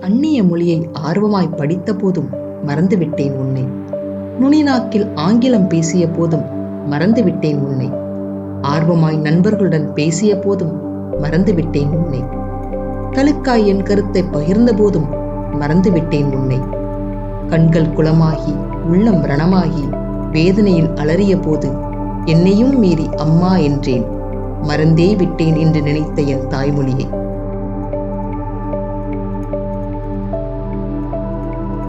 அந்நிய மொழியை ஆர்வமாய் படித்த போதும் மறந்துவிட்டேன் உன்னை. நுனிநாக்கில் ஆங்கிலம் பேசிய போதும் மறந்துவிட்டேன் உன்னை. ஆர்வமாய் நண்பர்களுடன் பேசிய போதும் மறந்துவிட்டேன் உன்னை. கழுக்காய் என் கருத்தை பகிர்ந்த போதும் மறந்துவிட்டேன் உன்னை. கண்கள் குளமாகி உள்ளம் ரணமாகி வேதனையில் அலறிய போது என்னையும் மீறி அம்மா என்றேன். மறந்தே விட்டேன் என்று நினைத்த என் தாய்மொழியை.